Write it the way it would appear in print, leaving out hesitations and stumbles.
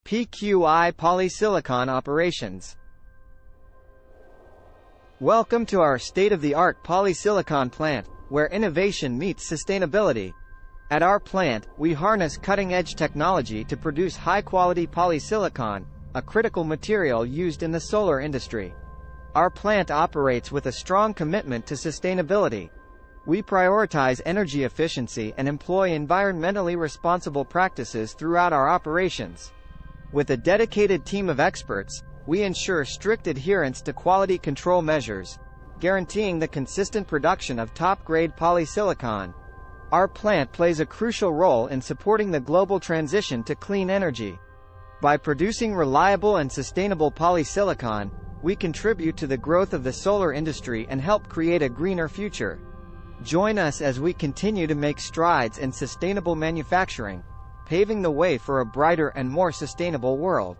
PQI Polysilicon operations. Welcome to our state-of-the-art polysilicon plant, where innovation meets sustainability. At our plant, we harness cutting-edge technology to produce high-quality polysilicon, a critical material used in the solar industry. Our plant operates with a strong commitment to sustainability. We prioritize energy efficiency and employ environmentally responsible practices throughout our operations. With a dedicated team of experts, we ensure strict adherence to quality control measures, guaranteeing the consistent production of top-grade polysilicon. Our plant plays a crucial role in supporting the global transition to clean energy. By producing reliable and sustainable polysilicon, we contribute to the growth of the solar industry and help create a greener future. Join us as we continue to make strides in sustainable manufacturing, paving the way for a brighter and more sustainable world.